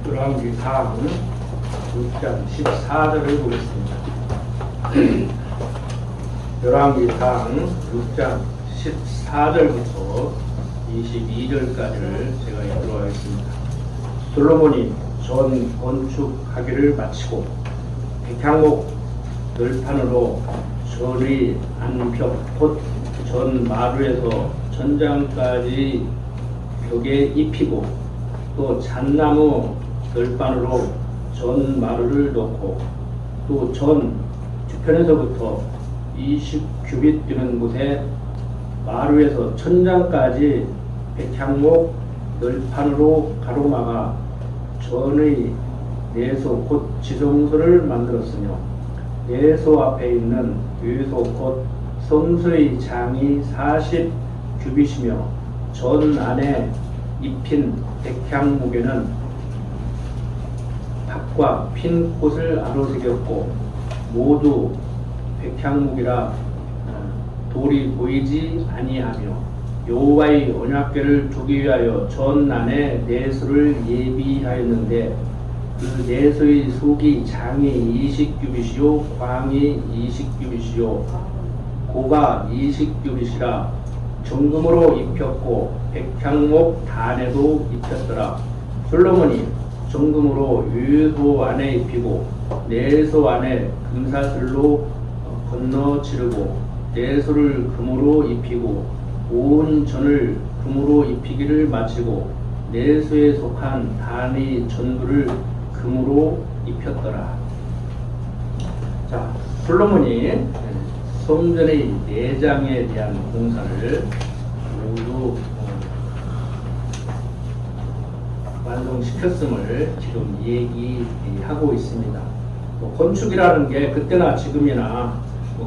열왕기상 6장 14절을 보겠습니다. 열왕기상 6장 14절부터 22절까지를 제가 읽도록 하겠습니다. 솔로몬이 전 건축하기를 마치고 백향목 널판으로 전의 안벽 곧 전 마루에서 전장까지 벽에 입히고 또 잣나무 널판으로 전 마루를 놓고 또 전 뒤편에서부터 20규빗 뛰는 곳에 마루에서 천장까지 백향목 널판으로 가로막아 전의 내소 곧 지성소를 만들었으며 내소 앞에 있는 외소 곧 성소의 장이 40규빗이며 전 안에 입힌 백향목에는 밭과 핀 꽃을 아로새겼고 모두 백향목이라 돌이 보이지 아니하며 여호와의 언약궤를 두기 위하여 전 안에 내소를 예비하였는데 그 내소의 속이 장이 20규빗이요 광이 20규빗이요 고가 20규빗이라 정금으로 입혔고 백향목 단에도 입혔더라. 솔로몬이 정금으로 외소 안에 입히고 내소 안에 금사슬로 건너 지르고 내소를 금으로 입히고 온 전을 금으로 입히기를 마치고 내소에 속한 단의 전부를 금으로 입혔더라. 자, 솔로몬이 성전의 내장에 대한 공사를 모두 완성시켰음을 지금 얘기하고 있습니다. 건축이라는 게 그때나 지금이나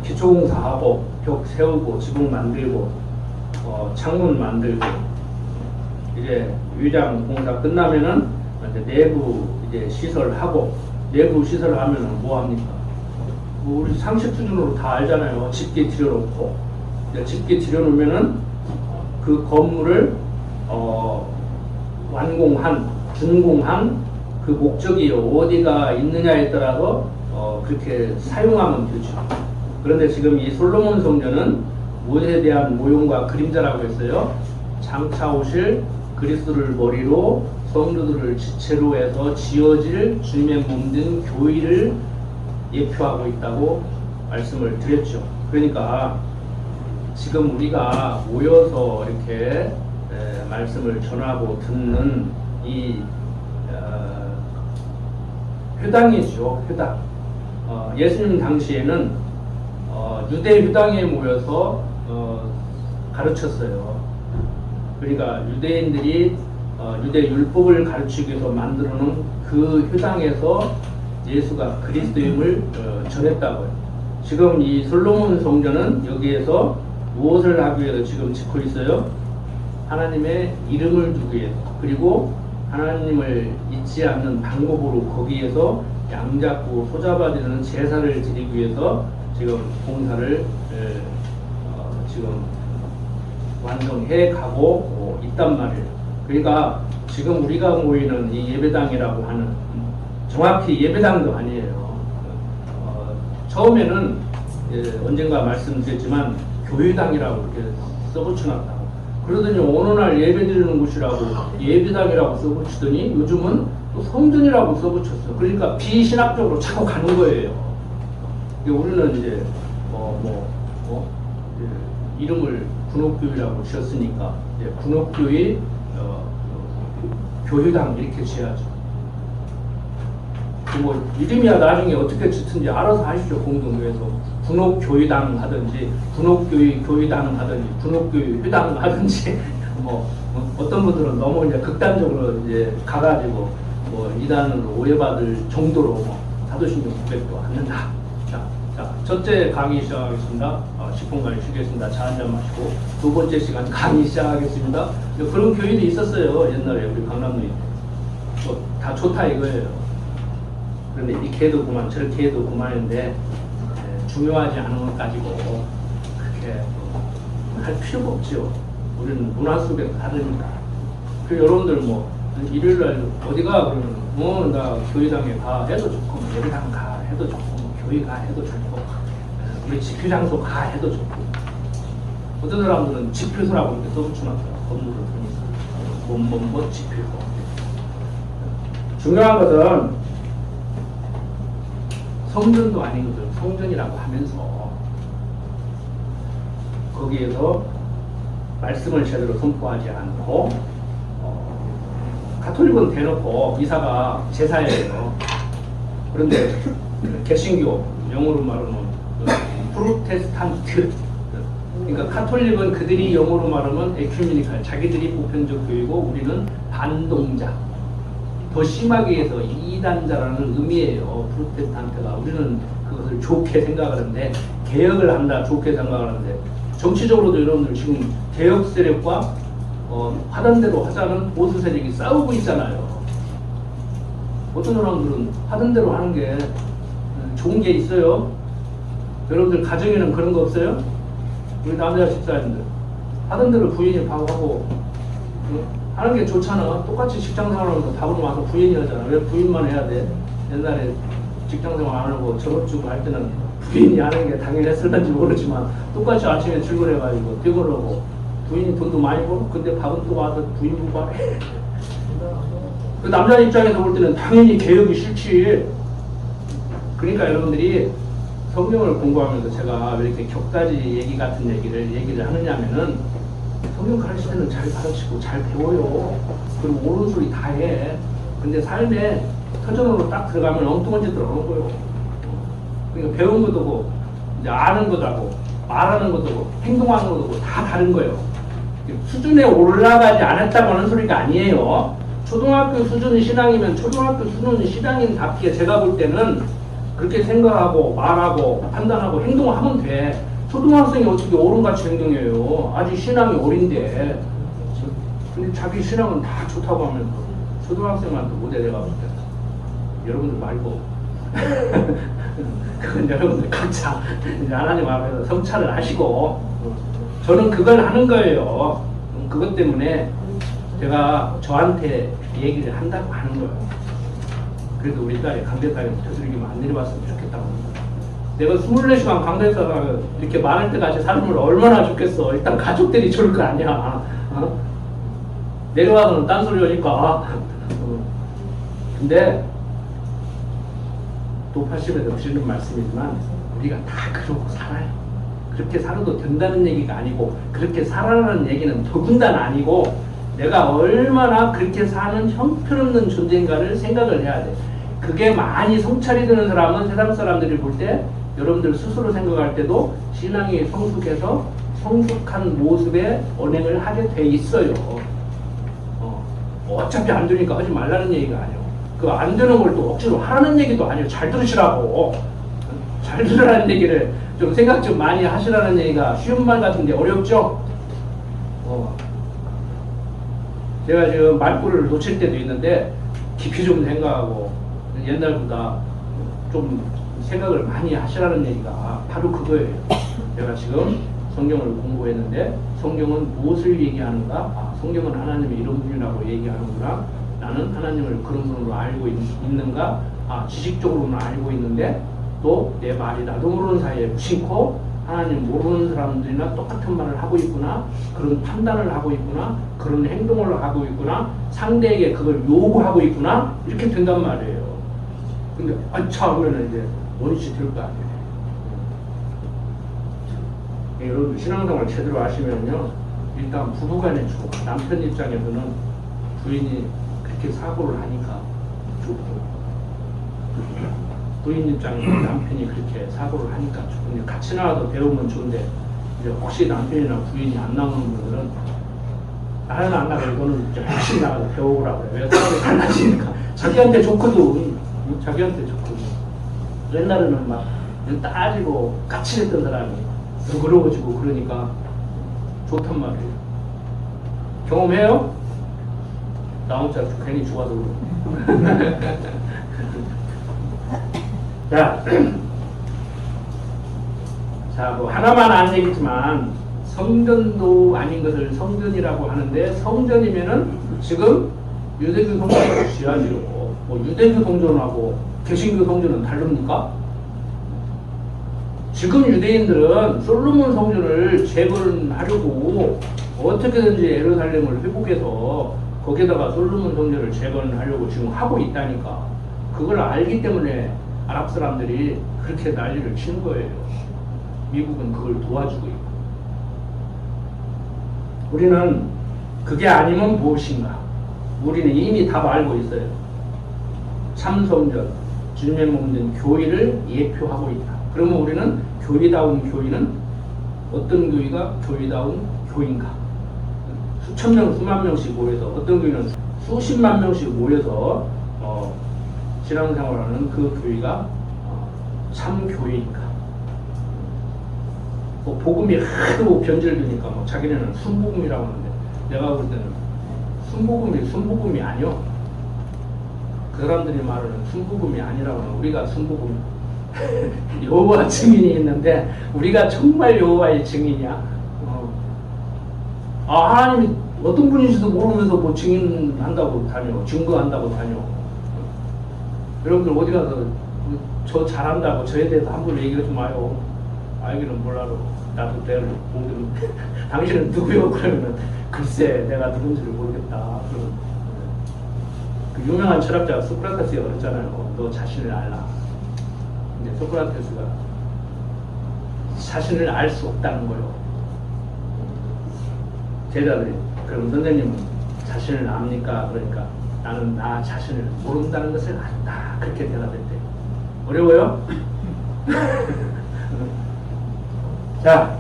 기초공사하고 벽 세우고 지붕 만들고 창문 만들고 이제 위장 공사 끝나면은 이제 내부 이제 시설하고 내부 시설하면은 뭐 합니까? 우리 상식 수준으로 다 알잖아요. 집게 들여놓고 집게 들여놓으면은 그 건물을 완공한 준공한 그 목적이 어디가 있느냐에 따라서 그렇게 사용하면 되죠. 그런데 지금 이 솔로몬 성전은 무엇에 대한 모형과 그림자라고 했어요. 장차 오실 그리스도를 머리로 성도들을 지체로 해서 지어질 주님의 몸된 교회를 예표하고 있다고 말씀을 드렸죠. 그러니까 지금 우리가 모여서 이렇게 말씀을 전하고 듣는 이 회당이죠. 회당. 예수님 당시에는 유대 회당에 모여서 가르쳤어요. 그러니까 유대인들이 유대 율법을 가르치기 위해서 만들어 놓은 그 회당에서 예수가 그리스도임을 전했다고요. 지금 이 솔로몬 성전은 여기에서 무엇을 하기 위해서 지금 짓고 있어요? 하나님의 이름을 두기 위해서, 그리고 하나님을 잊지 않는 방법으로 거기에서 양잡고 소잡아지는 제사를 드리기 위해서 지금 공사를 지금 완성해 가고 있단 말이에요. 그러니까 지금 우리가 모이는 이 예배당이라고 하는 정확히 예배당도 아니에요. 처음에는 언젠가 말씀드렸지만 교회당이라고 이렇게 써붙여놨다고. 그러더니 어느 날 예배드리는 곳이라고 예배당이라고 써붙이더니 요즘은 또 성전이라고 써붙였어. 그러니까 비신학적으로 자꾸 가는 거예요. 우리는 이제 이름을 군옥교회라고 지었으니까 이제 군옥교회 교회당 이렇게 지어야죠. 뭐 이름이야 나중에 어떻게 짓든지 알아서 하시죠. 공동묘에서 군옥교회당 하든지 군옥교회 교회당 하든지 군옥교회 회당 하든지 어떤 분들은 너무 이제 극단적으로 이제 가가지고 이단으로 오해받을 정도로 사도신경 900도 않는다. 자, 첫째 강의 시작하겠습니다. 10분 강의 쉬겠습니다. 차 한잔 마시고 두 번째 시간 강의 시작하겠습니다. 그런 교회도 있었어요. 옛날에 우리 강남도에 다 좋다 이거예요. 그런데 이렇게 해도 그만 저렇게 해도 그만인데 중요하지 않은 것 가지고 그렇게 할 필요가 없죠. 우리는 문화 속에서 다르니까. 그 여러분들 일요일날 어디가 그러면 나 교회당에 가 해도 좋고 예배당 가 해도 좋고 교회 가 해도 좋고 우리 집회 장소 가 해도 좋고 어떤 사람들은 집회소라고 이렇게 써붙여놨어요. 건물을 보니까 뭐 집회소. 중요한 것은 성전도 아닌 것을 성전이라고 하면서 거기에서 말씀을 제대로 선포하지 않고 가톨릭은 대놓고 미사가 제사예요. 그런데 개신교 영어로 말하면 프로테스탄트, 그러니까 가톨릭은 그들이 영어로 말하면 에큐메니칼, 자기들이 보편적 교회고 우리는 반동자, 더 심하게 해서 이단자라는 의미예요. 프로테스탄트가. 우리는 그것을 좋게 생각하는데, 개혁을 한다 좋게 생각하는데, 정치적으로도 여러분들 지금 개혁 세력과 하던 대로 하자는 보수 세력이 싸우고 있잖아요. 어떤 사람들은 하던 대로 하는 게 좋은 게 있어요. 여러분들 가정에는 그런 거 없어요? 우리 남자 집사님들 하던 대로 부인이 밥 하고 하는 게 좋잖아. 똑같이 직장생활하면서 밥으로 와서 부인이 하잖아. 왜 부인만 해야 돼? 옛날에 직장생활 안 하고 졸업주고 할 때는 부인이 하는 게 당연했을는지 모르지만 똑같이 아침에 출근해가지고 퇴근하고 부인이 돈도 많이 벌고 근데 밥은 또 와서 부인 보고 해. 그 남자 입장에서 볼 때는 당연히 개혁이 싫지. 그러니까 여러분들이 성경을 공부하면서 제가 왜 이렇게 격가지 얘기 같은 얘기를 하느냐면은 성경 가르칠 때는 잘 가르치고 잘 배워요. 그리고 옳은 소리 다 해. 근데 삶에 터전으로 딱 들어가면 엉뚱한 짓들 하는 거예요. 그러니까 배운 것도 고 이제 아는 것도 하고 말하는 것도 고 행동하는 것도 고 다 다른 거예요. 수준에 올라가지 않았다고 하는 소리가 아니에요. 초등학교 수준 신앙이면 초등학교 수준 신앙인답게 제가 볼 때는 그렇게 생각하고 말하고 판단하고 행동하면 돼. 초등학생이 어떻게 어른같이 행동해요. 아직 신앙이 어린데. 근데 자기 신앙은 다 좋다고 하면서 초등학생한테 모델해가 볼 때 여러분들 말고 그건 여러분들 각자 이제 하나님 앞에서 성찰을 하시고 저는 그걸 하는 거예요. 그것 때문에 제가 저한테 얘기를 한다고 하는 거예요. 그래도 우리 딸이 강대상에 붙여드리기만 안 내려왔으면 좋겠다고 하는 거예요. 내가 24시간 강대상에 이렇게 많을 때까지 살면 얼마나 좋겠어. 일단 가족들이 좋을 거 아니야. 내려와서는 딴소리 하니까. 근데 또 80에서 드리는 말씀이지만 우리가 다 그러고 살아요. 그렇게 살아도 된다는 얘기가 아니고 그렇게 살아라는 얘기는 더군다나 아니고 내가 얼마나 그렇게 사는 형편없는 존재인가를 생각을 해야 돼. 그게 많이 성찰이 되는 사람은 세상 사람들이 볼 때 여러분들 스스로 생각할 때도 신앙이 성숙해서 성숙한 모습의 언행을 하게 돼 있어요. 어차피 안 되니까 하지 말라는 얘기가 아니에요. 그 안 되는 걸 또 억지로 하라는 얘기도 아니에요. 잘 들으시라고. 잘 들으라는 얘기를 좀 생각 좀 많이 하시라는 얘기가 쉬운 말 같은데 어렵죠? 제가 지금 말꼬리를 놓칠 때도 있는데 깊이 좀 생각하고 옛날보다 좀 생각을 많이 하시라는 얘기가 바로 그거예요. 제가 지금 성경을 공부했는데 성경은 무엇을 얘기하는가? 아, 성경은 하나님이 이런 분이라고 얘기하는구나. 나는 하나님을 그런 분으로 알고 있는가? 아, 지식적으로는 알고 있는데 또 내 말이 나도 모르는 사이에 무심코 하나님 모르는 사람들이나 똑같은 말을 하고 있구나. 그런 판단을 하고 있구나. 그런 행동을 하고 있구나. 상대에게 그걸 요구하고 있구나. 이렇게 된단 말이에요. 근데 차 하면 이제 원위치 될 거 아니에요. 여러분 신앙생활 제대로 하시면요. 일단 부부간의 조화. 남편 입장에서는 부인이 그렇게 사고를 하니까 좋고 부인 입장에서 남편이 그렇게 사고를 하니까 좋고 같이 나와서 배우면 좋은데 이제 혹시 남편이나 부인이 안 나오는 분들은 나는 안 나가고 너는 이제 혹시 나가서 배우라고 그래. 왜 사람이 달라지니까 자기한테 좋거든. 자기한테 좋거든. 옛날에는 막 따지고 까칠했던 사람이 부끄러워지고 그러니까 좋단 말이에요. 경험해요? 나 혼자 괜히 죽어서 그러고. 자, 뭐 하나만 안 얘기지만 성전도 아닌 것을 성전이라고 하는데 성전이면은 지금 유대교 성전을 지어야지요. 뭐 유대교 성전하고 개신교 성전은 다릅니까? 지금 유대인들은 솔로몬 성전을 재건하려고 어떻게든지 예루살렘을 회복해서 거기에다가 솔로몬 성전을 재건하려고 지금 하고 있다니까. 그걸 알기 때문에 아랍 사람들이 그렇게 난리를 치는 거예요. 미국은 그걸 도와주고 있고. 우리는 그게 아니면 무엇인가? 우리는 이미 답 알고 있어요. 참성전, 주님의 몸된 교회를 예표하고 있다. 그러면 우리는 교회다운 교회는 어떤 교회가 교회다운 교인가? 수천 명, 수만 명씩 모여서 어떤 교회는 수십만 명씩 모여서 신앙생활하는 그 교회가 참 교회인가? 뭐 복음이 하도 변질되니까 뭐 자기네는 순복음이라고 하는데 내가 볼 때는 순복음이 아니요. 그 사람들이 말하는 순복음이 아니라고 하면 우리가 순복음 여호와 증인이 있는데 우리가 정말 여호와의 증인이야. 하나님이 어떤 분인지도 모르면서 뭐 증인한다고 다녀, 증거한다고 다녀. 여러분들 어디 가서 저 잘한다고 저에 대해서 함부로 얘기하지 마요. 알기는 몰라도 나도 내가 모르는 당신은 누구요? 그러면은 글쎄 내가 누군지를 모르겠다. 그 유명한 철학자 소크라테스가 그랬잖아요. 너 자신을 알라. 근데 소크라테스가 자신을 알 수 없다는 거예요. 제자들이 그럼 선생님은 자신을 압니까? 그러니까 나는 나 자신을 모른다는 것을 안다. 그렇게 대답했대. 어려워요? 자,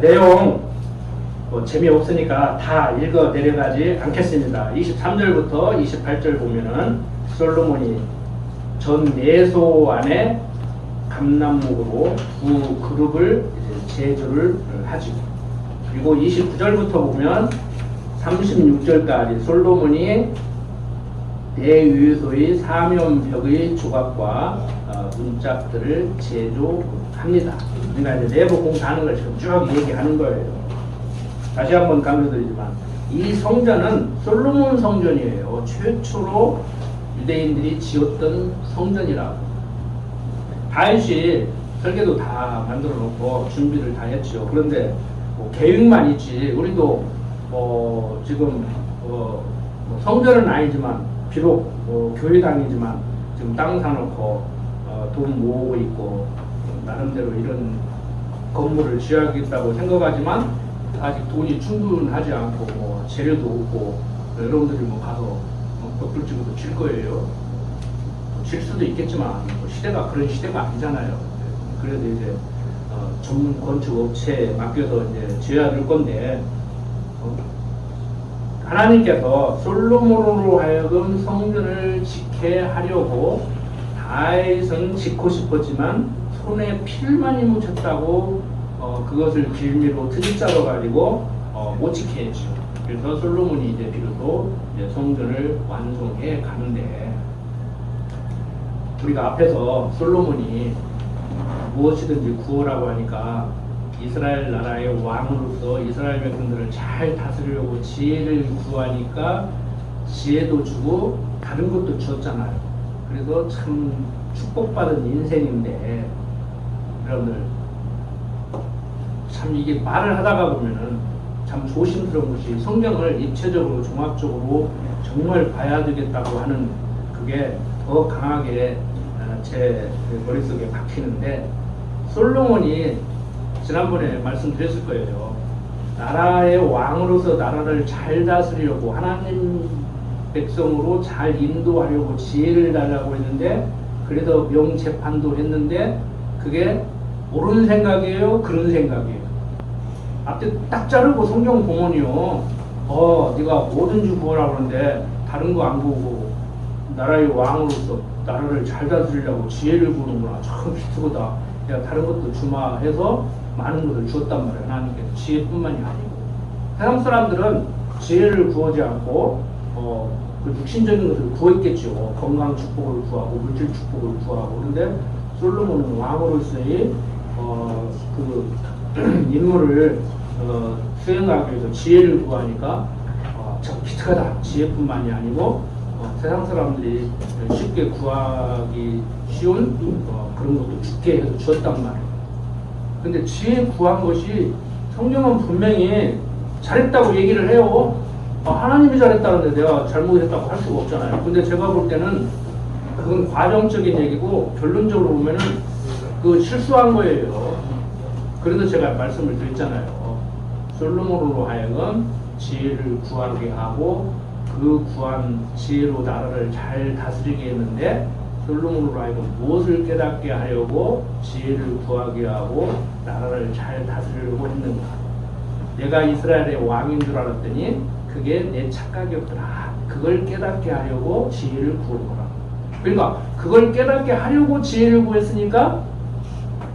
내용 뭐 재미없으니까 다 읽어 내려가지 않겠습니다. 23절부터 28절 보면은 솔로몬이 전 내소 안에 감람목으로 두 그룹을 제조를 하죠. 그리고 29절부터 보면 36절까지 솔로몬이 대유소의 사면벽의 조각과 문짝들을 제조합니다. 그러니까 이제 내부 공사하는 걸 지금 쭉 얘기하는 거예요. 다시 한번 강조드리지만 이 성전은 솔로몬 성전이에요. 최초로 유대인들이 지었던 성전이라고. 다윗이 설계도 다 만들어 놓고 준비를 다 했죠. 그런데 뭐 계획만 있지 우리도 지금 성전은 아니지만 비록 교회당이지만 지금 땅 사놓고 돈 모으고 있고 나름대로 이런 건물을 지어야겠다고 생각하지만 아직 돈이 충분하지 않고 뭐 재료도 없고 여러분들이 뭐 가서 벽돌 찍어도 질 거예요. 질 수도 있겠지만 뭐 시대가 그런 시대가 아니잖아요. 그래서 이제 전문 건축 업체에 맡겨서 이제 지어야 될 건데 하나님께서 솔로몬으로 하여금 성전을 짓게 하려고 다윗은 짓고 싶었지만 손에 필만이 묻혔다고 그것을 빌미로 트집잡아 가지고 못 지게 했죠. 그래서 솔로몬이 이제 비로소 이제 성전을 완성해 가는데 우리가 앞에서 솔로몬이 무엇이든지 구호라고 하니까 이스라엘 나라의 왕으로서 이스라엘 백성들을 잘 다스리려고 지혜를 구하니까 지혜도 주고 다른 것도 주었잖아요. 그래서 참 축복받은 인생인데 여러분들 참 이게 말을 하다가 보면은 참 조심스러운 것이 성경을 입체적으로 종합적으로 정말 봐야 되겠다고 하는 그게 더 강하게 제 머릿속에 박히는데 솔로몬이 지난번에 말씀드렸을 거예요. 나라의 왕으로서 나라를 잘 다스리려고 하나님 백성으로 잘 인도하려고 지혜를 달라고 했는데 그래서 명재판도 했는데 그게 옳은 생각이에요? 그런 생각이에요? 앞에 딱 자르고 성경 보면요 네가 뭐든지 구하라고 하는데 다른 거 안 보고 나라의 왕으로서 나라를 잘 다스리려고 지혜를 구하는구나. 참 비트거다. 내가 다른 것도 주마 해서 많은 것을 주었단 말이에요. 하나님께서 지혜뿐만이 아니고 세상 사람들은 지혜를 구하지 않고 그 육신적인 것을 구했겠죠. 건강 축복을 구하고 물질 축복을 구하고. 그런데 솔로몬은 왕으로서의 그 임무를 수행하기 위해서 지혜를 구하니까 기특하다. 지혜뿐만이 아니고 세상 사람들이 쉽게 구하기 쉬운 그런 것도 주께 해서 주었단 말이에요. 근데 지혜 구한 것이 성경은 분명히 잘했다고 얘기를 해요. 하나님이 잘했다는데 내가 잘못했다고 할 수가 없잖아요. 근데 제가 볼 때는 그건 과정적인 얘기고 결론적으로 보면은 그 실수한 거예요. 그래서 제가 말씀을 드렸잖아요. 솔로몬으로 하여금 지혜를 구하게 하고 그 구한 지혜로 나라를 잘 다스리게 했는데 솔로몬으로 하여금 무엇을 깨닫게 하려고 지혜를 구하게 하고 나라를 잘 다스리려고 했는가. 내가 이스라엘의 왕인 줄 알았더니 그게 내 착각이었더라. 그걸 깨닫게 하려고 지혜를 구한 거라. 그러니까 그걸 깨닫게 하려고 지혜를 구했으니까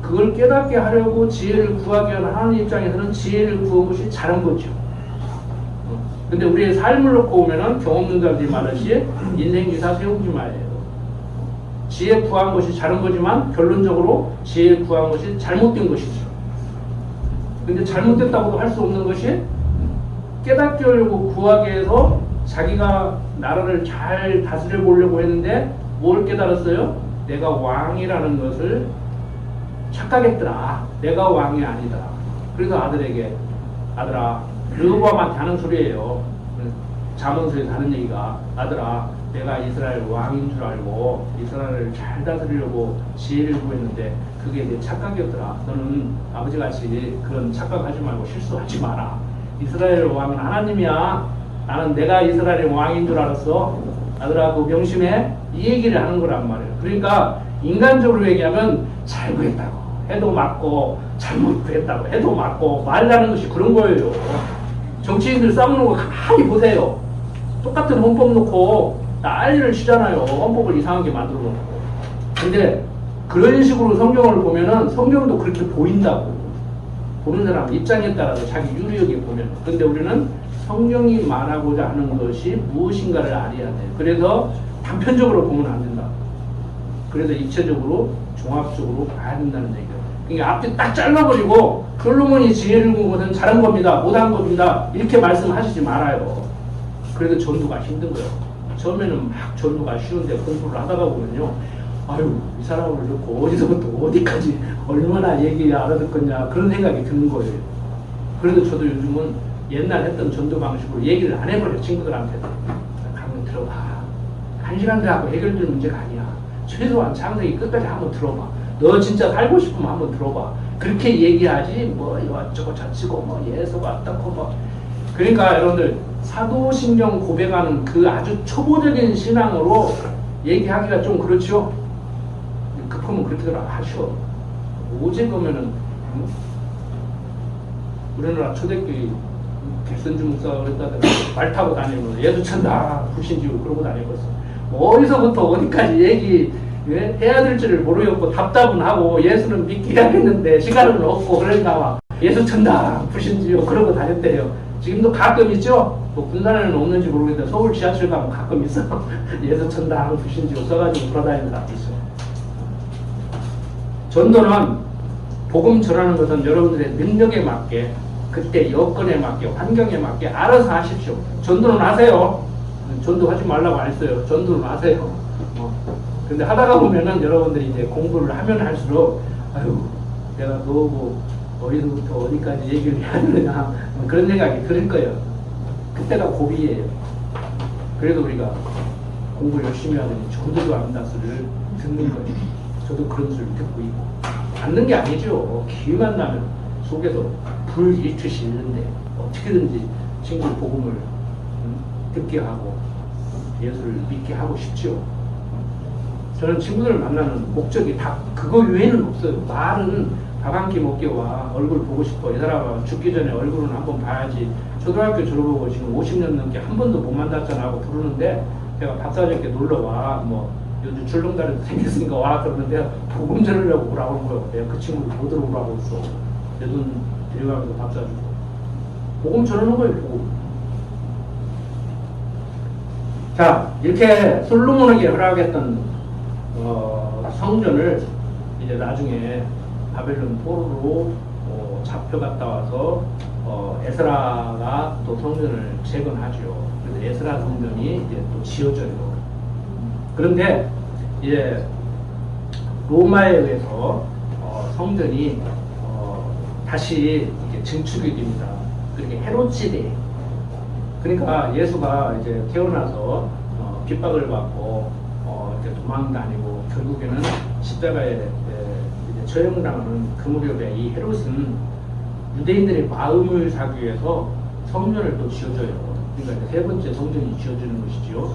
그걸 깨닫게 하려고 지혜를 구하기 위한 하나님 입장에서는 지혜를 구한 것이 잘한 거죠. 근데 우리의 삶을 놓고 보면은 경험는 자들이 말하시 인생기사 세우지 마예요. 지혜 구한 것이 잘한 거지만 결론적으로 지혜 구한 것이 잘못된 것이죠. 근데 잘못됐다고도 할 수 없는 것이 깨닫게 하려고 구하게 해서 자기가 나라를 잘 다스려 보려고 했는데 뭘 깨달았어요? 내가 왕이라는 것을 착각했더라. 내가 왕이 아니다. 그래서 아들에게 아들아, 르호보암한테 하는 소리예요. 잠언서에서 하는 얘기가 아들아, 내가 이스라엘 왕인 줄 알고 이스라엘을 잘 다스리려고 지혜를 구했는데 그게 내 착각이었더라. 너는 아버지같이 그런 착각하지 말고 실수하지 마라. 이스라엘 왕은 하나님이야. 나는 내가 이스라엘의 왕인 줄 알았어. 아들아, 그 명심해. 이 얘기를 하는 거란 말이에요. 그러니까 인간적으로 얘기하면 잘 구했다고 해도 맞고 잘못 구했다고 해도 맞고 말하는 것이 그런 거예요. 정치인들 싸우는 거 가만히 보세요. 똑같은 헌법 놓고 난리를 치잖아요. 헌법을 이상하게 만들어 놓고. 근데 그런 식으로 성경을 보면은 성경도 그렇게 보인다고. 보는 사람 입장에 따라서 자기 유리하게 보면. 근데 우리는 성경이 말하고자 하는 것이 무엇인가를 알아야 돼요. 그래서 단편적으로 보면 안 된다. 그래서 입체적으로 종합적으로 봐야 된다는 얘기예요. 그러니까 앞뒤 딱 잘라버리고 솔로몬이 지혜를 구한 것은 잘한 겁니다. 못한 겁니다. 이렇게 말씀하시지 말아요. 그래서 전도가 힘든 거예요. 처음에는 막 전도가 쉬운데 공부를 하다가 보면요. 아유, 이 사람을 놓고 어디서부터 어디까지 얼마나 얘기 알아듣겠냐 그런 생각이 드는 거예요. 그래서 저도 요즘은 옛날 했던 전도 방식으로 얘기를 안 해버려요. 친구들한테도. 한번 들어봐. 1시간 하고 해결될 문제가 아니야. 최소한 창세기 끝까지 한번 들어봐. 너 진짜 살고 싶으면 한번 들어봐. 그렇게 얘기하지 뭐 이것저것 저치고 뭐 예수가 어떻고 뭐. 그러니까 여러분들 사도신경 고백하는 그 아주 초보적인 신앙으로 얘기하기가 좀 그렇죠. 급하면 그렇게들 하셔. 오직 보면은 우리나라 초대교회 백선주 목사가 그랬다더니 말 타고 다니면 예수 천다 불신지고 그러고 다니겠어. 뭐 어디서부터 어디까지 얘기 해야 될지를 모르겠고 답답은 하고 예수는 믿기 해야겠는데 시간은 없고 그러니까 막 예수 천다 불신지고 그러고 다녔대요. 지금도 가끔 있죠. 뭐 군산에는 없는지 모르겠는데 서울 지하철 가면 가끔 있어. 예수 천다 불신지고 써가지고 돌아다니는 사람 있어. 전도는 복음 전하는 것은 여러분들의 능력에 맞게 그때 여건에 맞게 환경에 맞게 알아서 하십시오. 전도는 하세요. 전도하지 말라고 안 했어요. 전도는 하세요. 근데 하다가 보면은 여러분들이 이제 공부를 하면 할수록 아유 내가 너뭐 어디서부터 어디까지 얘기를 해야 되느냐 그런 생각이 들 거예요. 그때가 고비예요. 그래도 우리가 공부 열심히 하더니 전도도 안 한다 소리를 듣는 거예요. 저도 그런 소리를 듣고 있고 않는 게 아니죠. 기회만 나면 속에서 불 일듯이 있는데 어떻게든지 친구 복음을 듣게 하고 예수를 믿게 하고 싶죠. 저는 친구들을 만나는 목적이 다 그거 외에는 없어요. 말은 밥 한 끼 먹게 와. 얼굴 보고 싶어. 이 사람 죽기 전에 얼굴은 한번 봐야지. 초등학교 졸업하고 지금 50년 넘게 한 번도 못 만났잖아 하고 부르는데 제가 밥 사줄게 놀러 와. 뭐 요즘 출렁다리도 생겼으니까 와라 그러는데 복음 전하려고 오라고 하는 거예요. 내가 그 친구를 못 들어오라고 했어. 내 돈 데려가면서 밥 사주고. 복음 전하는 거예요. 복음. 자, 이렇게 솔로몬에게 허락했던 성전을 이제 나중에 바벨론 포로로 잡혀갔다 와서 에스라가 또 성전을 재건하죠. 에스라 성전이 이제 또 지어져요. 그런데 이제 로마에 의해서 성전이 다시 이제 증축이 됩니다. 그렇게 헤롯 시대. 그러니까 예수가 이제 태어나서 핍박을 받고 이렇게 도망다니고 결국에는 십자가에 이제 처형당하는 그 무렵에 이 헤롯은 유대인들의 마음을 사기 위해서 성전을 또 지어줘요. 그러니까 이제 세 번째 성전이 지어지는 것이지요.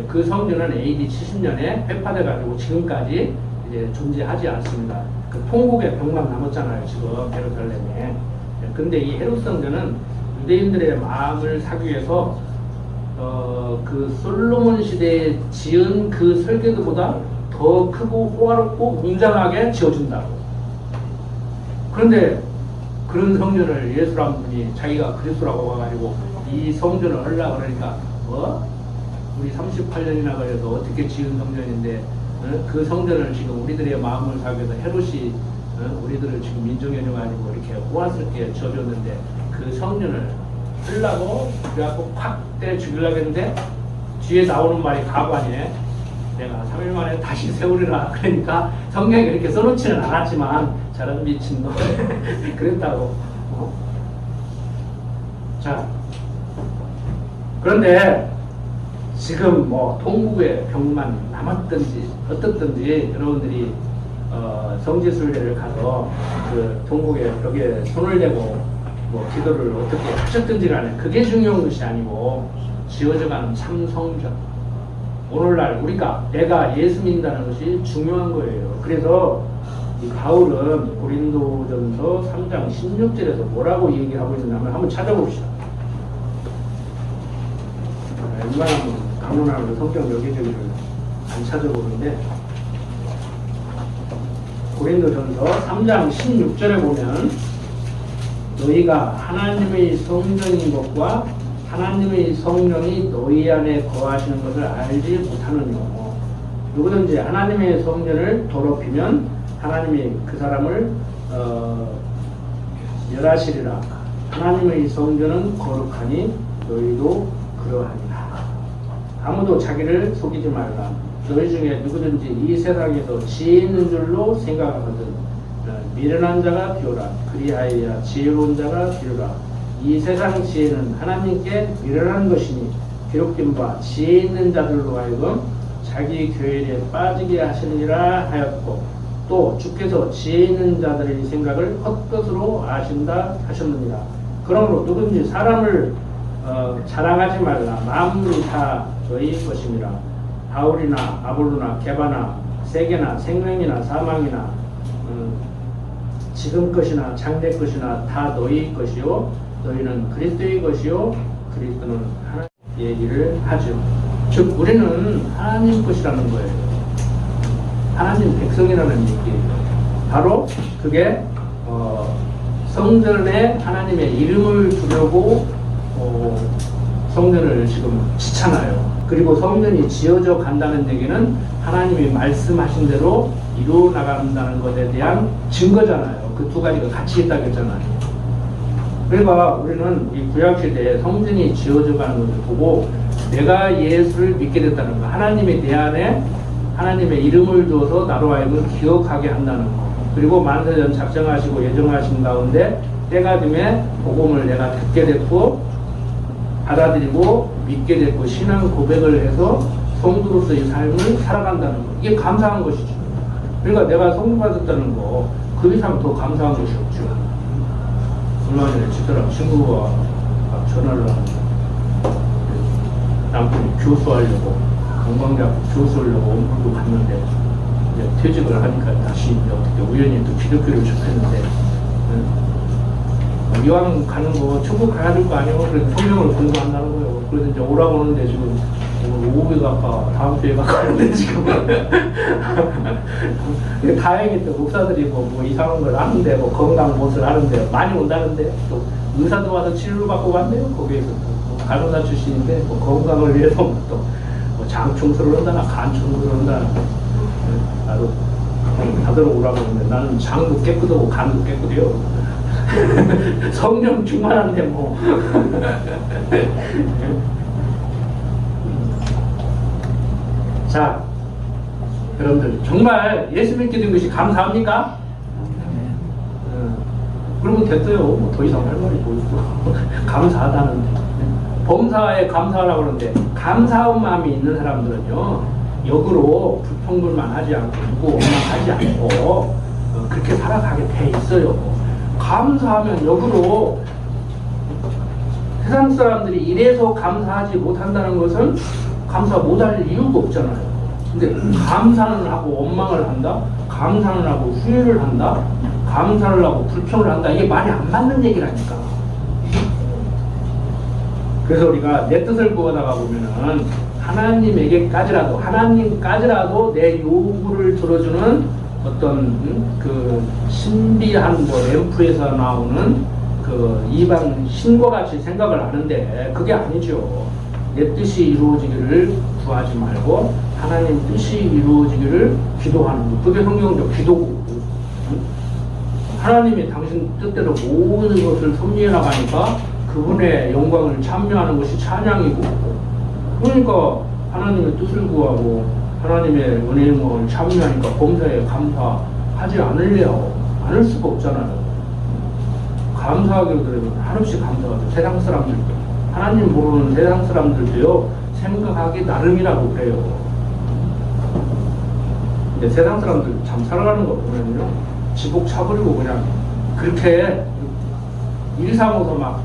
그 성전은 AD 70년에 회파돼가지고 지금까지 이제 존재하지 않습니다. 그 통곡의 벽만 남았잖아요, 지금 예루살렘에. 근데 이 헤롯 성전은 유대인들의 마음을 사기 위해서 그 솔로몬 시대에 지은 그 설계도보다 더 크고 호화롭고 웅장하게 지어준다고. 그런데 그런 성전을 예수란 분이 자기가 그리스도라고 와가지고 이 성전을 하려고 그러니까 우리 38년이나 걸려서 어떻게 지은 성전인데 그 성전을 지금 우리들의 마음을 사기 위해서 헤롯이 우리들을 지금 민정해줘가지고 이렇게 호화스럽게 지어줬는데 그 성전을 하려고 그래갖고 팍 때 죽이려고 했는데 뒤에 나오는 말이 가관이네. 내가 3일 만에 다시 세우리라. 그러니까 성경에 그렇게 써놓지는 않았지만 저런 미친놈 그랬다고. 자, 그런데 지금 뭐 통곡의 병만 남았든지 어떻든지 여러분들이 성지순례를 가서 그 통곡의 벽에 손을 대고 뭐 기도를 어떻게 하셨든지 간에 그게 중요한 것이 아니고 지어져가는 참 성전. 오늘날 내가 예수 믿는다는 것이 중요한 거예요. 그래서 이 바울은 고린도전서 3장 16절에서 뭐라고 얘기하고 있느냐면 한번 찾아봅시다. 웬만하면 강론하는 성경 여기저기를 안 찾아보는데 고린도전서 3장 16절에 보면 너희가 하나님의 성전인 것과 하나님의 성령이 너희 안에 거하시는 것을 알지 못하느냐. 누구든지 하나님의 성전을 더럽히면 하나님이 그 사람을 멸하시리라. 하나님의 성전은 거룩하니 너희도 그러하니라. 아무도 자기를 속이지 말라. 너희 중에 누구든지 이 세상에서 지혜 있는 줄로 생각하거든 미련한 자가 비오라. 그리하여야 지혜로운 자가 비오라. 이 세상 지혜는 하나님께 미련한 것이니 기록된 바 지혜 있는 자들로 하여금 자기 교회에 빠지게 하시느니라 하였고 또 주께서 지혜 있는 자들의 생각을 헛것으로 아신다 하셨느니라. 그러므로 누구든지 사람을 자랑하지 말라. 만물이 다 너희 것임이라. 바울이나 아볼로나 게바나 세계나 생명이나 사망이나 지금 것이나 장래 것이나 다 너희 것이요 너희는 그리스도의 것이요 그리스도는 하나님 얘기를 하죠. 즉 우리는 하나님 것이라는 거예요. 하나님 백성이라는 얘기예요. 바로 그게 성전에 하나님의 이름을 두려고 성전을 지금 짓잖아요. 그리고 성전이 지어져 간다는 얘기는 하나님이 말씀하신 대로 이루어 나간다는 것에 대한 증거잖아요. 그 두 가지가 같이 있다고 했잖아요. 그러니까 우리는 이 구약시대에 성전이 지어져 가는 것을 보고 내가 예수를 믿게 됐다는 거, 하나님이 내 안에 하나님의 이름을 두어서 나로 하여금 기억하게 한다는 거, 그리고 만세전 작정하시고 예정하신 가운데 때가 됨에 복음을 내가 듣게 됐고 받아들이고 믿게 됐고 신앙 고백을 해서 성도로서의 삶을 살아간다는 거, 이게 감사한 것이죠. 그러니까 내가 성도 받았다는 거, 그 이상 더 감사한 것이 없죠. 얼마 전에 집사람 친구가 전화를 하는데 남편이 교수하려고 건강대학 교수하려고 원불로 갔는데 이제 퇴직을 하니까 다시 어떻게 우연히 또 기독교를 접했는데 이왕 가는 거 천국 가야 될 거 아니에요? 그래서 성경을 공부한다는 거예요. 그래서 이제 오라고 하는데 지금 오늘 오후에 갈까 다음 주에 갈까 하는데 지금 다행히 또 목사들이 뭐 이상한 걸 하는데 뭐 건강 못을 하는데 많이 온다는데 또 의사도 와서 치료를 받고 간대요. 거기에서 또 간호사 출신인데 뭐 건강을 위해서 또 뭐 장 청소를 한다나 간 청소를 한다나 나도 다들 오라고 하는데 나는 장도 깨끗하고 간도 깨끗해요. 성령 충만한데 뭐 자, 여러분들 정말 예수 믿게 된 것이 감사합니까? 그러면 됐어요. 뭐 더 이상 할 말이 뭐 있고. 감사하다는데. 범사에 감사하라고 그러는데, 감사한 마음이 있는 사람들은요, 역으로 불평불만 하지 않고, 누구 원망하지 않고, 그렇게 살아가게 돼 있어요. 감사하면 역으로, 세상 사람들이 이래서 감사하지 못한다는 것은 감사 못할 이유가 없잖아요. 근데 감사는 하고 원망을 한다? 감사는 하고 후회를 한다? 감사를 하고 불평을 한다? 이게 말이 안 맞는 얘기라니까. 그래서 우리가 내 뜻을 구하다가 보면은 하나님까지라도 내 요구를 들어주는 어떤 그 신비한 뭐 램프에서 나오는 그 이방 신과 같이 생각을 하는데 그게 아니죠. 내 뜻이 이루어지기를 구하지 말고 하나님 뜻이 이루어지기를 기도하는 것. 그게 성경적 기도고. 하나님이 당신 뜻대로 모든 것을 섭리해 나가니까 그분의 영광을 참여하는 것이 찬양이고, 그러니까 하나님의 뜻을 구하고 하나님의 은혜의 영광을 참여하니까 범사에 감사하지 않을 수가 없잖아요. 감사하기로 들으면 한없이 감사하죠. 세상 사람들도, 하나님 모르는 세상 사람들도요, 생각하기 나름이라고 그래요. 근데 세상 사람들 참 살아가는 거 보면요, 지복 차버리고 그냥 그렇게 일상에서 막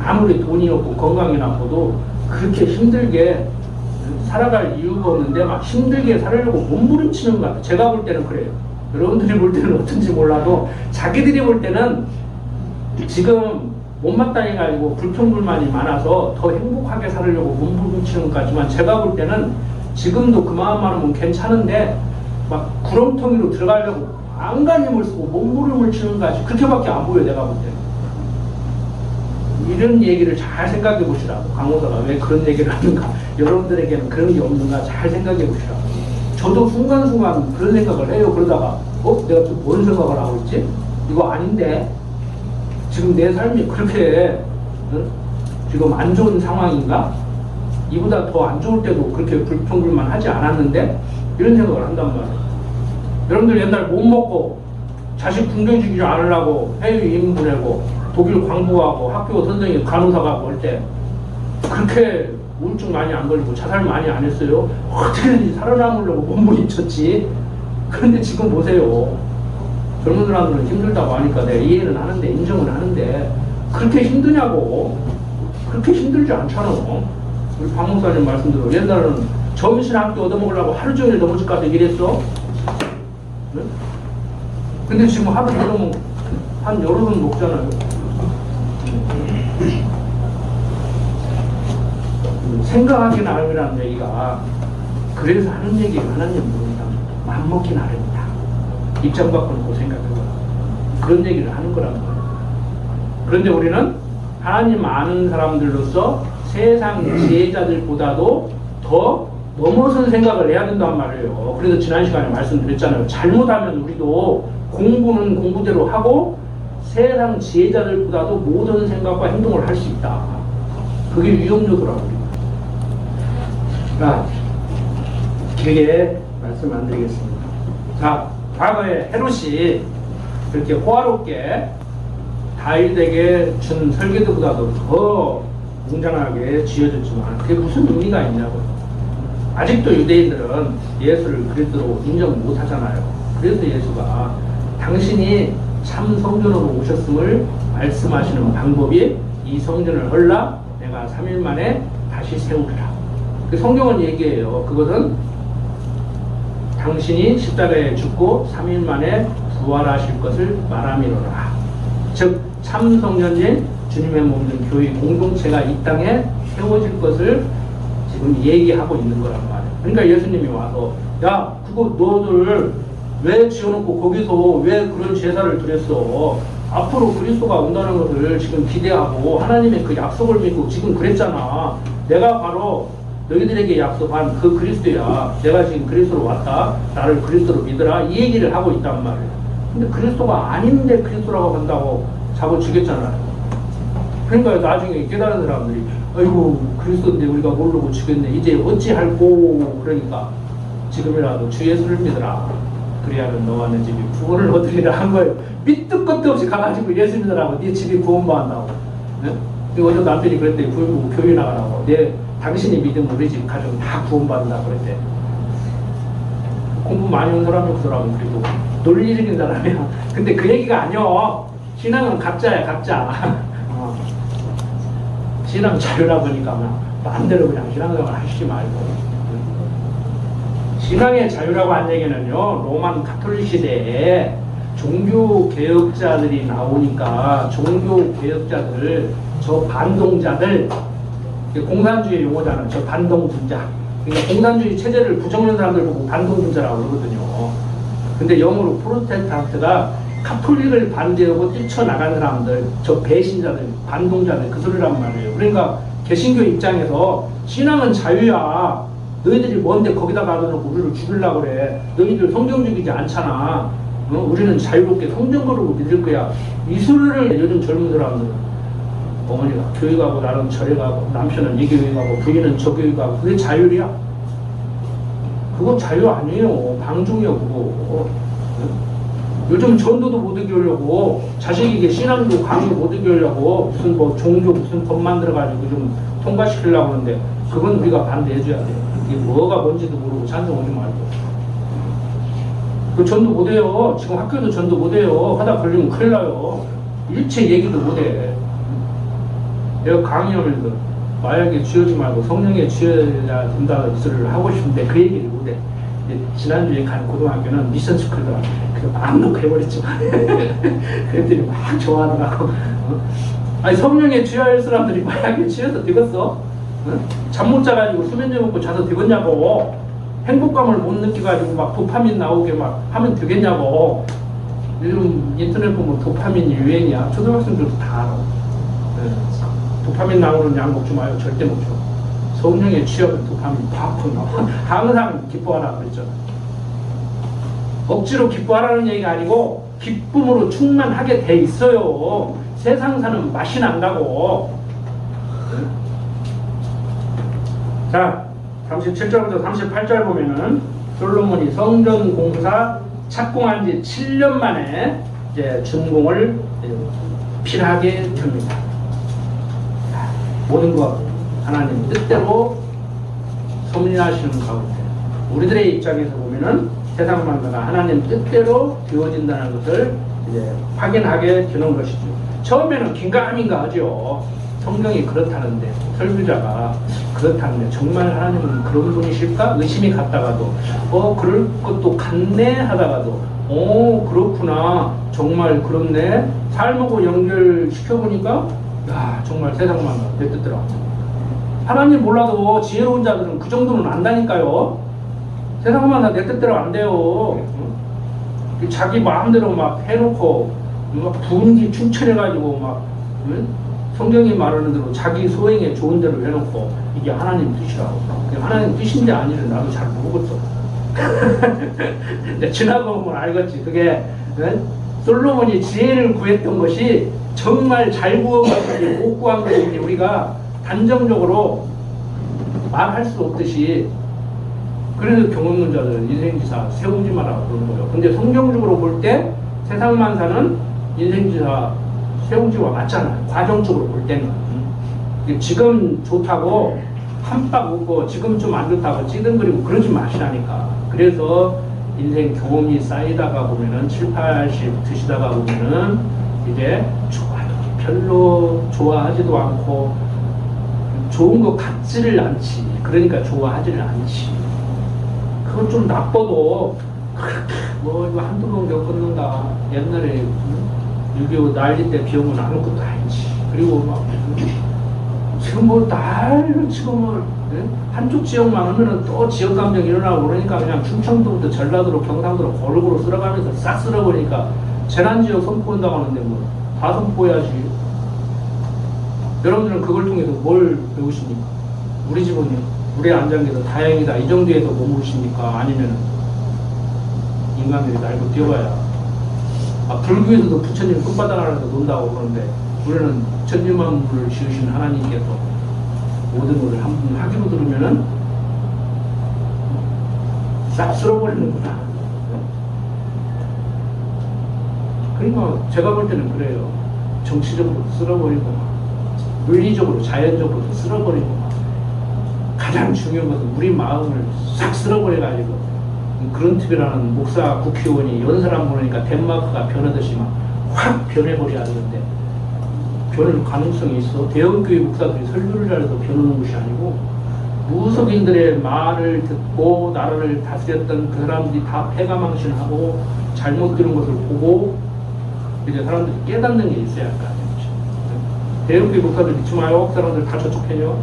아무리 돈이 없고 건강이 나빠도 그렇게 힘들게 살아갈 이유가 없는데 막 힘들게 살려고 몸부림치는 것 같아요. 제가 볼 때는 그래요. 여러분들이 볼 때는 어떤지 몰라도 자기들이 볼 때는 지금 못마땅해 가지고 불평불만이 많아서 더 행복하게 살려고 몸부림치는 것 같지만, 제가 볼 때는 지금도 그 마음 많으면 괜찮은데 막 구렁텅이로 들어가려고 안간힘을 쓰고 몸부림을 치는 것 같이 그렇게밖에 안 보여요. 내가 볼 때는. 이런 얘기를 잘 생각해 보시라고. 강호사가 왜 그런 얘기를 하는가, 여러분들에게는 그런 게 없는가 잘 생각해 보시라고. 저도 순간순간 그런 생각을 해요. 그러다가 내가 또 뭔 생각을 하고 있지? 이거 아닌데 지금 내 삶이 그렇게 지금 안 좋은 상황인가? 이보다 더 안 좋을 때도 그렇게 불평불만 하지 않았는데 이런 생각을 한단 말이에요. 여러분들 옛날 못 먹고 자식 굶겨주지 않으려고 해외 이민 보내고 독일 광부하고 학교 선생님 간호사가 볼 때 그렇게 우울증 많이 안 걸리고 자살 많이 안 했어요. 어떻게든지 살아남으려고 몸부림쳤지. 그런데 지금 보세요. 젊은 사람들은 힘들다고 하니까 내가 이해는 하는데, 인정은 하는데 그렇게 힘드냐고. 그렇게 힘들지 않잖아. 우리 박 목사님 말씀대로 옛날에는 점심 한 끼 얻어먹으려고 하루 종일 넘어집 가서 일했어. 네? 근데 지금 하루 종일 한 여러 번 먹잖아요. 생각하기 나름이라는 얘기가, 그래서 하는 얘기가 하나님 모른다. 맘먹기 나름이다. 입장 바꿔놓고 생각해봐. 그런 얘기를 하는 거란 말이에요. 그런데 우리는 하나님 아는 사람들로서 세상 지혜자들보다도 더 넘어선 생각을 해야 된단 말이에요. 그래서 지난 시간에 말씀드렸잖아요. 잘못하면 우리도 공부는 공부대로 하고 세상 지혜자들보다도 모든 생각과 행동을 할 수 있다. 그게 위험 요소라고. 자, 길게 말씀 안 드리겠습니다. 자, 과거에 헤롯이 그렇게 호화롭게 다윗에게 준 설계도보다도 더 웅장하게 지어졌지만 그게 무슨 의미가 있냐고요. 아직도 유대인들은 예수를 그리스도로 인정 못하잖아요. 그래서 예수가 당신이 참 성전으로 오셨음을 말씀하시는 방법이 이 성전을 헐라 내가 3일 만에 다시 세우리라. 그 성경은 얘기해요. 그것은 당신이 십자가에 죽고 3일 만에 부활하실 것을 말함이로라. 즉 참 성전인 주님의 몸된 교회 공동체가 이 땅에 세워질 것을 지금 얘기하고 있는 거란 말이에요. 그러니까 예수님이 와서 야 그거 너들 왜 지어놓고 거기서 왜 그런 제사를 드렸어? 앞으로 그리스도가 온다는 것을 지금 기대하고 하나님의 그 약속을 믿고 지금 그랬잖아. 내가 바로 너희들에게 약속한 그 그리스도야. 내가 지금 그리스도로 왔다. 나를 그리스도로 믿으라. 이 얘기를 하고 있단 말이에요. 근데 그리스도가 아닌데 그리스도라고 한다고 자고 죽였잖아요. 그러니까 나중에 깨달은 사람들이 아이고 그리스도인데 우리가 모르고 죽였네 이제 어찌할꼬 그러니까 지금이라도 주 예수를 믿어라 그리하면 너와 내 집이 구원을 얻으리라 한 거예요. 밑도 끝도 없이 가가지고 예수 믿으라고 네 집이 구원받는다고. 네? 어제 남편이 그랬대. 구원보고 교회 나가라고. 당신이 믿으면 우리 집 가족 다 구원받는다 그랬대. 공부 많이 온 사람이 그 사람은 그래도 논리적인 사람이야. 근데 그 얘기가 아니여. 신앙은 가짜야 가짜. 신앙 자유라 보니까 마음대로 그냥 신앙생활 하시지 말고. 신앙의 자유라고 한 얘기는요, 로만 가톨릭 시대에 종교개혁자들이 나오니까 종교개혁자들, 저 반동자들, 공산주의 용어잖아요. 저 반동분자. 그러니까 공산주의 체제를 부정하는 사람들 보고 반동분자라고 그러거든요. 근데 영어로 프로테스탄트가 카톨릭을 반대하고 뛰쳐나간 사람들, 저 배신자들, 반동자들, 그 소리란 말이에요. 그러니까 개신교 입장에서 신앙은 자유야. 너희들이 뭔데 거기다 가둬놓고 우리를 죽이려고 그래. 너희들 성경 죽이지 않잖아. 우리는 자유롭게 성경 거르고 믿을 거야. 이 소리를 요즘 젊은 사람들은 어머니가 교회 가고 나는 절에 가고 남편은 이 교회 가고 부인은 저 교회 가고 그게 자유야? 그거 자유 아니에요. 방종이요 그거. 요즘 전도도 못 이기려고 자식에게 신앙도 강의 못 이기려고 무슨 뭐 종교 무슨 법 만들어가지고 좀 통과시키려고 하는데 그건 우리가 반대해줘야 돼요. 이게 뭐가 뭔지도 모르고 찬성하지 말고. 그 전도 못해요. 지금 학교도 전도 못해요. 하다 걸리면 큰일 나요. 일체 얘기도 못해. 내가 강의하면서 마약에 쥐어지 말고 성령에 쥐어야 된다는 소리를 하고 싶은데 그 얘기를 못해. 지난주에 간 고등학교는 미션 스쿨더라고. 그래서 마음 놓고 해버렸지. 그랬더니 막 좋아하더라고. 아니 성령에 쥐어야 할 사람들이 마약에 쥐어서 되겠어? 잠 못 자가지고 수면제 먹고 자서 되겠냐고. 행복감을 못 느껴가지고 막 도파민 나오게 막 하면 되겠냐고. 요즘 인터넷 보면 도파민이 유행이야. 초등학생들도 다 알아. 도파민 나오는 약 먹지 마요. 절대 먹지 마. 성령에 취하면 도파민 팍팍 나와. 항상 기뻐하라 그랬잖아. 억지로 기뻐하라는 얘기가 아니고 기쁨으로 충만하게 돼 있어요. 세상 사는 맛이 난다고. 자, 37절부터 38절 보면은 솔로몬이 성전 공사 착공한 지 7년 만에 이제 준공을 필하게 됩니다. 모든 것 하나님 뜻대로 섭리하시는 가운데 우리들의 입장에서 보면은 세상 만사가 하나님 뜻대로 되어진다는 것을 이제 확인하게 되는 것이죠. 처음에는 긴가민가 하죠. 성경이 그렇다는데 설교자가 그렇다는데 정말 하나님은 그런 분이실까? 의심이 갔다가도 그럴 것도 같네 하다가도 그렇구나 정말 그렇네 삶하고 연결시켜보니까 야 정말 세상만 내 뜻대로 하나님 몰라도 지혜로운 자들은 그 정도는 안다니까요. 세상만 다 내 뜻대로 안 돼요. 자기 마음대로 막 해놓고 막 분기 충천해가지고 막 성경이 말하는 대로 자기 소행에 좋은 대로 해놓고 이게 하나님 뜻이라고. 하나님 뜻인지 아닌지 나도 잘 모르겠어. 근데 지나고 보면 알겠지. 그게 솔로몬이 지혜를 구했던 것이 정말 잘 구한 것인지 못 구한 것인지 우리가 단정적으로 말할 수 없듯이 그래서 경험론자들은 인생지사 세우지 마라 그러는 거예요. 근데 성경적으로 볼 때 세상만사는 인생지사 세우지와 맞잖아요. 과정적으로 볼 때는. 지금 좋다고 한박 웃고 지금 좀 안 좋다고 찌든거리고 그러지 마시라니까. 그래서 인생 경험이 쌓이다가 보면은 7, 80 드시다가 보면은 이제 별로 좋아하지도 않고 좋은 거 같지를 않지. 그러니까 좋아하지를 않지. 그건 좀 나빠도 그렇게 뭐 이거 한두 번 겪었는가. 옛날에 6.25 난리 때 비온 건 아무것도 아니지. 그리고 막 지금 뭐 날로 지금은 한쪽 지역만 하면은 또 지역 감정이 일어나고 그러니까 그냥 충청도부터 전라도로 경상도로 골고루 쓸어가면서 싹 쓸어버리니까 재난지역 선포한다고 하는데 뭐 다 선포해야지. 여러분들은 그걸 통해서 뭘 배우십니까? 우리 집은 물에 안장돼서 다행이다 이 정도에서 머무르십니까? 아니면 인간들이 날고 뛰어가야 불교에서도 부처님 끝바닥 안에서 논다고 그러는데 우리는 천지만물을 지으신 하나님께서 모든 것을 한 분 하기로 들으면은 싹 쓸어버리는구나. 그러니까 제가 볼 때는 그래요. 정치적으로 쓸어버리고 물리적으로 자연적으로도 쓸어버리고 가장 중요한 것은 우리 마음을 싹 쓸어버려가지고 그런트비라는 목사 국회의원이 연설한 보니까 덴마크가 변하듯이 막 확 변해버려야 하는데 변할 가능성이 있어. 대형교회 목사들이 설교를 잘해서 변하는 것이 아니고 무속인들의 말을 듣고 나라를 다스렸던 그 사람들이 다 패가망신하고 잘못 들은 것을 보고 이제 사람들이 깨닫는 게 있어야 할 거 아니에요. 대형교회 목사들 믿지 마요. 그 사람들 다 저쪽해요.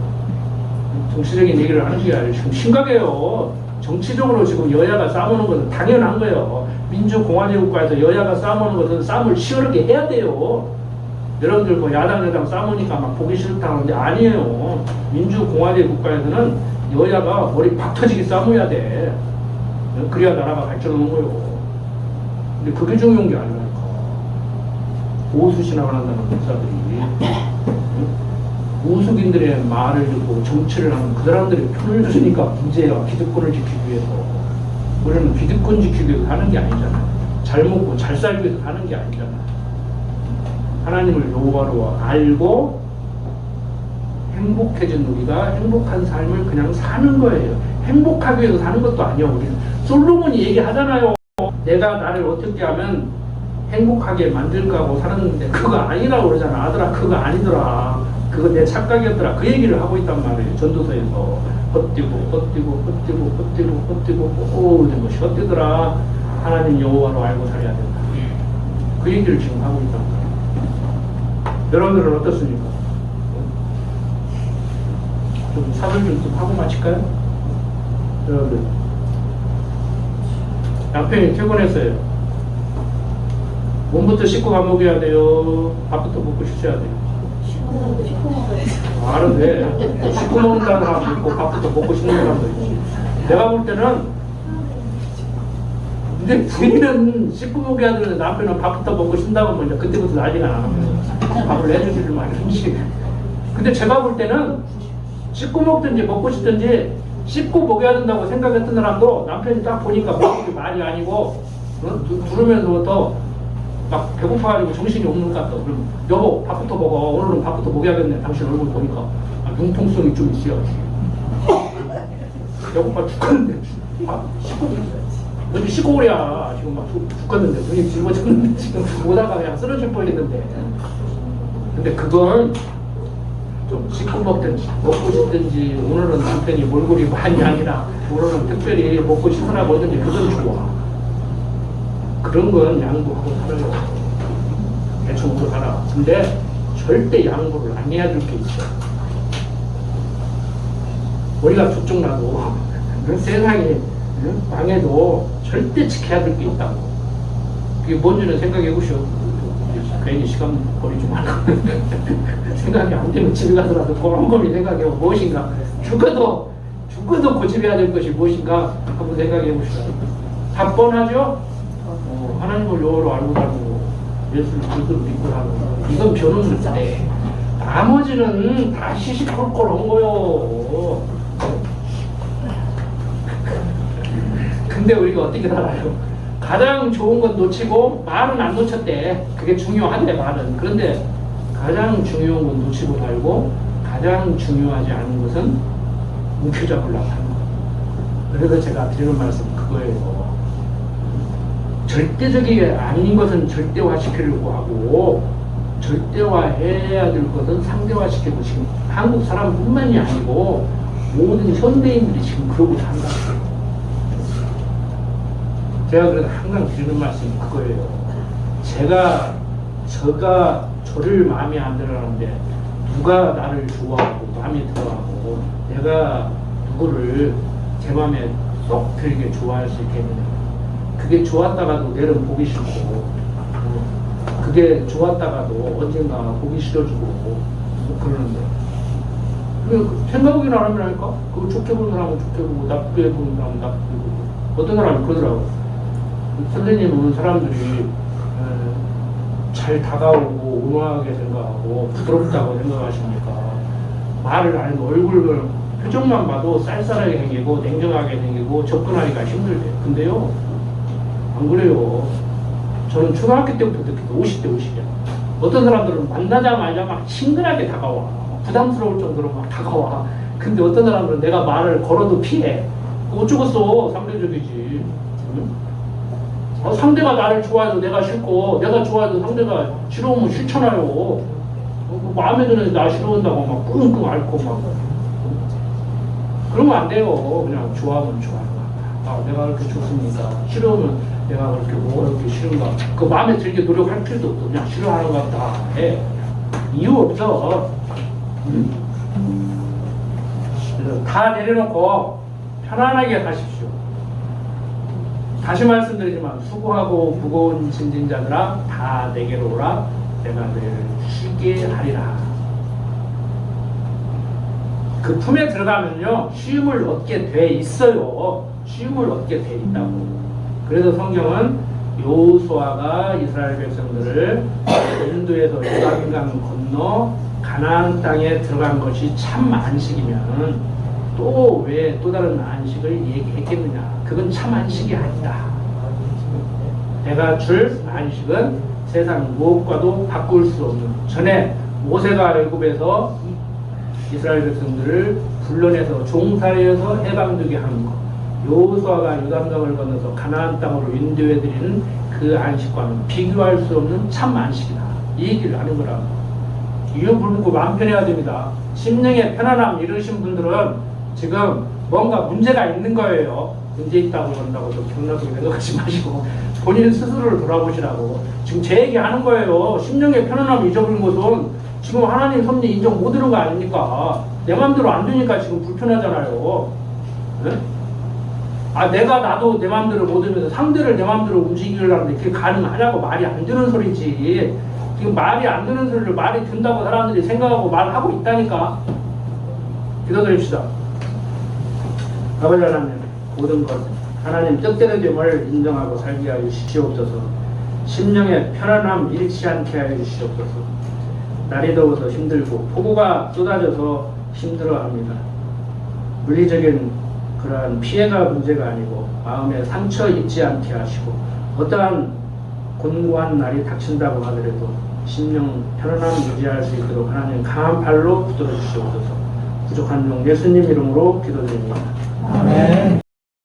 정치적인 얘기를 하는 게 아니라 지금 심각해요. 정치적으로 지금 여야가 싸우는 것은 당연한 거예요. 민주공화제 국가에서 여야가 싸우는 것은 싸움을 치열하게 해야 돼요. 여러분들 뭐 야당 여당 싸우니까 막 보기 싫다는데 아니에요. 민주공화제 국가에서는 여야가 머리 박 터지게 싸워야 돼. 그래야 나라가 발전하는 거예요. 근데 그게 중요한 게 아니라니까. 보수신앙을 한다는 목사들이 무속인들의 말을 듣고 정치를 하는 그 사람들이 편을 주니까 문제야. 기득권을 지키기 위해서. 우리는 기득권 지키기 위해서 하는 게 아니잖아. 잘 먹고 잘 살기 위해서 하는 게 아니잖아. 하나님을 여호와로 알고 행복해진 우리가 행복한 삶을 그냥 사는 거예요. 행복하기 위해서 사는 것도 아니야. 우리는 솔로몬이 얘기하잖아요. 내가 나를 어떻게 하면 행복하게 만들까 하고 살았는데 그거 아니라고 그러잖아. 아들아 그거 아니더라. 그거 내 착각이었더라. 그 얘기를 하고 있단 말이에요. 전도서에서 헛뛰고 모든 것이 헛되더라. 하나님 여호와로 알고 살아야 된다. 그 얘기를 지금 하고 있단 말이에요. 여러분들은 어떻습니까? 좀 사설 좀 하고 마칠까요? 여러분들 남편이 퇴근했어요. 몸부터 씻고 밥 먹여야 돼요. 밥부터 먹고 씻어야 돼요. 말은 돼. 씻고 먹는다는 사람도 있고 밥부터 먹고 씻는 사람도 있지. 내가 볼 때는 근데 부인은 씻고 먹여야 되는데 남편은 밥부터 먹고 쉰다고 하면 이제 그때부터 난리가 나는 거예요. 밥을 내주지를 말든지. 근데 제가 볼 때는 씻고 먹든지 먹고 씻든지 씻고 먹여야 된다고 생각했던 사람도 남편이 딱 보니까 먹는 게 말이 아니고 부르면서부터 막 배고파가지고 정신이 없는 것 같다. 그럼 여보 밥부터 먹어. 오늘은 밥부터 먹여야겠네. 당신 얼굴 보니까 융통성이 좀 있어야지. 배고파 죽겠는데 씻고 있어야지. 먼저 씻고 오랴. 지금 막 죽겠는데 눈이 짊어졌는데 지금 오다가 그냥 쓰러질 뻔했는데. 근데 그건 좀 씻고 먹든지 먹고 싶든지 오늘은 남편이 몰골이 많이 아니라 오늘은 특별히 먹고 싶으라고 하든지 그건 좋아. 그런 건 양보하고 살아요. 대충 먹고 살아. 근데 절대 양보를 안 해야 될 게 있어. 우리가 북쪽나도 세상이 망해도 절대 지켜야 될 게 있다고. 그게 뭔지는 생각해 보시오. 괜히 시간 버리지 말고 생각이 안 되면 집에 가서라도 곰곰이 생각해 보고 무엇인가 죽어도 고집해야 될 것이 무엇인가 한번 생각해 보시오. 다 뻔하죠? 하나님을 여호와로 알고 살고 예수를 그리스도로 믿고 살고 이건 변호는 못해. 나머지는 다 시시콜콜한 거요. 근데 우리가 어떻게 살아요? 가장 좋은 건 놓치고 말은 안 놓쳤대. 그게 중요하대 말은. 그런데 가장 중요한 건 놓치고 살고 가장 중요하지 않은 것은 움켜잡으려고 하는 거예요. 그래서 제가 드리는 말씀 그거예요. 절대적이 아닌 것은 절대화시키려고 하고 절대화해야 될 것은 상대화시키고 지금 한국 사람뿐만이 아니고 모든 현대인들이 지금 그러고 산다. 제가 그래도 항상 드리는 말씀이 그거예요. 제가 저를 마음에 안 들어하는데 누가 나를 좋아하고 마음에 들어하고 내가 누구를 제 마음에 쏙 들게 좋아할 수 있겠느냐. 그게 좋았다가도 내일은 보기 싫고 그게 좋았다가도 언젠가 보기 싫어지고 그러는데 생각이나 하면하니까 그거 좋게 보는 사람은 좋게 보고 나쁘게 보는 사람은 나쁘게 보고 어떤 사람은 그러더라고. 선생님 오는 사람들이 잘 다가오고 온화하게 생각하고 부드럽다고 생각하십니까? 말을 안 해도 얼굴 표정만 봐도 쌀쌀하게 생기고 냉정하게 생기고 접근하기가 힘들대요. 근데요, 안 그래요. 저는 초등학교 때부터 느끼고 50대 50이야. 어떤 사람들은 만나자마자 막 친근하게 다가와. 부담스러울 정도로 막 다가와. 근데 어떤 사람들은 내가 말을 걸어도 피해. 어쩌겠어. 상대적이지. 응? 상대가 나를 좋아해도 내가 싫고, 내가 좋아해도 상대가 싫어하면 싫잖아요. 마음에 드는데 나 싫어한다고 막 끙끙 앓고 막. 그러면 안 돼요. 그냥 좋아하면 좋아요. 아, 내가 그렇게 좋습니다. 싫어하면 내가 그렇게 뭐가 그렇게 싫은가. 그 마음에 들게 노력할 필요도 없고, 그냥 싫어하는 것 같다 해. 이유 없어. 그래서 다 내려놓고 편안하게 가십시오. 다시 말씀드리지만 수고하고 무거운 짐진 자들아 다 내게로 오라. 내가 너희를 쉬게 하리라. 그 품에 들어가면요 쉼을 얻게 돼 있어요. 쉼을 얻게 돼 있다고. 그래서 성경은 여호수아가 이스라엘 백성들을 인도에서 요단강 건너 가나안 땅에 들어간 것이 참 안식이면 또 왜 또 다른 안식을 얘기했겠느냐. 그건 참 안식이 아니다. 내가 줄 안식은 세상 무엇과도 바꿀 수 없는. 전에 모세가 애굽에서 이스라엘 백성들을 불러내서 종살이에서 해방되게 하는 것, 여호수아가 요단강을 건너서 가나안 땅으로 인도해드리는 그 안식과는 비교할 수 없는 참 안식이다. 이 얘기를 하는 거라고. 이유 불문고 마음 편해야 됩니다. 심령의 편안함 잃으신 분들은 지금 뭔가 문제가 있는 거예요. 문제 있다고 그런다고 좀 경락하게 생각하지 마시고 본인 스스로를 돌아보시라고. 지금 제 얘기 하는 거예요. 심령의 편안함 잊어버린 것은 지금 하나님 섭리 인정 못 하는 거 아닙니까? 내 마음대로 안 되니까 지금 불편하잖아요. 네? 아, 나도 내 마음대로 못 하면서 상대를 내 마음대로 움직이려고 하는데 그게 가능하냐고. 말이 안 되는 소리지. 지금 말이 안 되는 소리를 말이 된다고 사람들이 생각하고 말하고 있다니까. 기도드립시다. 아버지 하나님, 모든 것 하나님 뜻대로 됨을 인정하고 살게 하여 주시옵소서. 심령의 편안함 잃지 않게 하여 주시옵소서. 날이 더워서 힘들고 폭우가 쏟아져서 힘들어합니다. 물리적인 그러한 피해가 문제가 아니고 마음에 상처 입지 않게 하시고 어떠한 곤고한 날이 닥친다고 하더라도 심령 편안함 유지할 수 있도록 하나님 강한 팔로 붙들어 주시옵소서. 부족한 종 예수님 이름으로 기도드립니다. 아멘.